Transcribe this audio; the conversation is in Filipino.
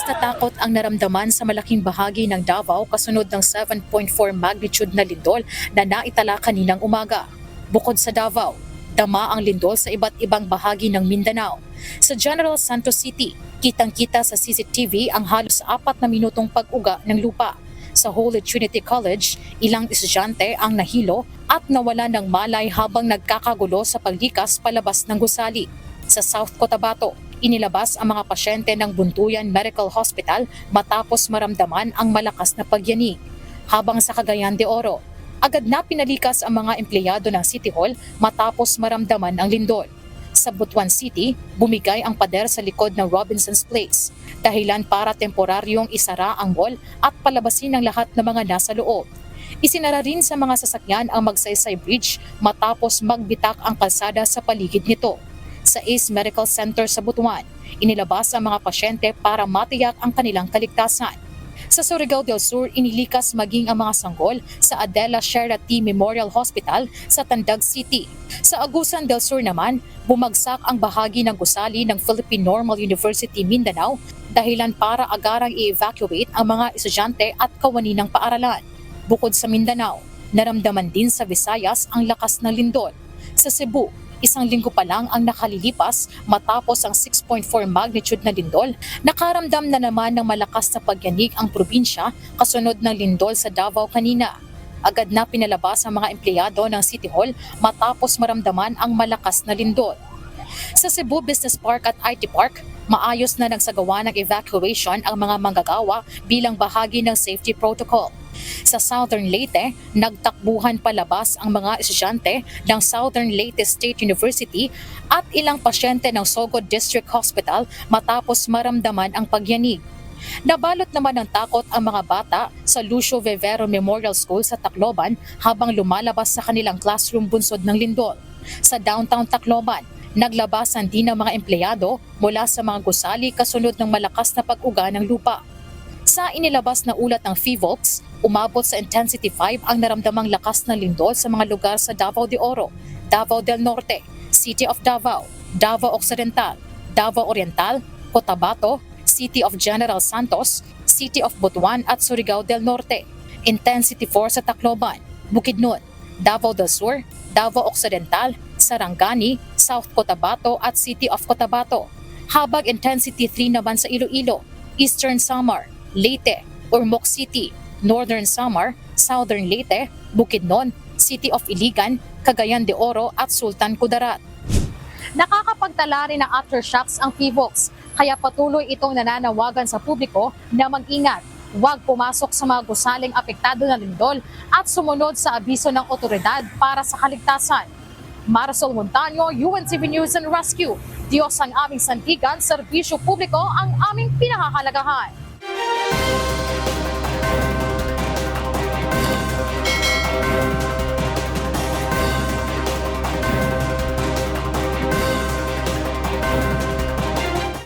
na takot ang naramdaman sa malaking bahagi ng Davao kasunod ng 7.4 magnitude na lindol na naitala kaninang umaga. Bukod sa Davao, dama ang lindol sa iba't ibang bahagi ng Mindanao. Sa General Santos City, kitang-kita sa CCTV ang halos 4 na minutong pag-uga ng lupa. Sa Holy Trinity College, ilang estudyante ang nahilo at nawala ng malay habang nagkakagulo sa paglikas palabas ng gusali. Sa South Cotabato, inilabas ang mga pasyente ng Buntuyan Medical Hospital matapos maramdaman ang malakas na pagyanig. Habang sa Cagayan de Oro, agad na pinalikas ang mga empleyado ng City Hall matapos maramdaman ang lindol. Sa Butuan City, bumigay ang pader sa likod ng Robinson's Place, dahilan para temporaryong isara ang mall at palabasin ang lahat ng mga nasa loob. Isinara rin sa mga sasakyan ang Magsaysay Bridge matapos magbitak ang kalsada sa paligid nito. Sa Ace Medical Center sa Butuan, inilabas ang mga pasyente para matiyak ang kanilang kaligtasan. Sa Surigao del Sur, inilikas maging ang mga sanggol sa Adela Sierra T. Memorial Hospital sa Tandag City. Sa Agusan del Sur naman, bumagsak ang bahagi ng gusali ng Philippine Normal University Mindanao dahilan para agarang i-evacuate ang mga estudyante at kawani ng paaralan. Bukod sa Mindanao, naramdaman din sa Visayas ang lakas ng lindol. Sa Cebu, 1 linggo pa lang ang nakalilipas matapos ang 6.4 magnitude na lindol, nakaramdam na naman ng malakas na pagyanig ang probinsya kasunod ng lindol sa Davao kanina. Agad na pinalabas ang mga empleyado ng City Hall matapos maramdaman ang malakas na lindol. Sa Cebu Business Park at IT Park, maayos na nagsagawa ng evacuation ang mga manggagawa bilang bahagi ng safety protocol. Sa Southern Leyte, nagtakbuhan palabas ang mga estudyante ng Southern Leyte State University at ilang pasyente ng Sogod District Hospital matapos maramdaman ang pagyanig. Nabalot naman ng takot ang mga bata sa Lucio Vivero Memorial School sa Tacloban habang lumalabas sa kanilang classroom bunsod ng lindol. Sa downtown Tacloban, naglabasan din ang mga empleyado mula sa mga gusali kasunod ng malakas na pag-uga ng lupa. Sa inilabas na ulat ng PHIVOLCS, umabot sa intensity 5 ang naramdamang lakas na lindol sa mga lugar sa Davao de Oro, Davao del Norte, City of Davao, Davao Occidental, Davao Oriental, Cotabato, City of General Santos, City of Butuan at Surigao del Norte. Intensity 4 sa Tacloban, Bukidnon, Davao del Sur, Davao Occidental, Sarangani, South Cotabato at City of Cotabato. Habang intensity 3 naman sa Iloilo, Eastern Samar, Leyte, Ormoc City, Northern Samar, Southern Leyte, Bukidnon, City of Iligan, Cagayan de Oro at Sultan Kudarat. Nakakapagtala rin ng aftershocks ang PHIVOLCS, kaya patuloy itong nananawagan sa publiko na mag-ingat, huwag pumasok sa mga gusaling apektado ng lindol at sumunod sa abiso ng otoridad para sa kaligtasan. Marisol Montaño, UNTV News and Rescue. Diyos ang aming sandigan, serbisyo publiko ang aming pinakahalagahan.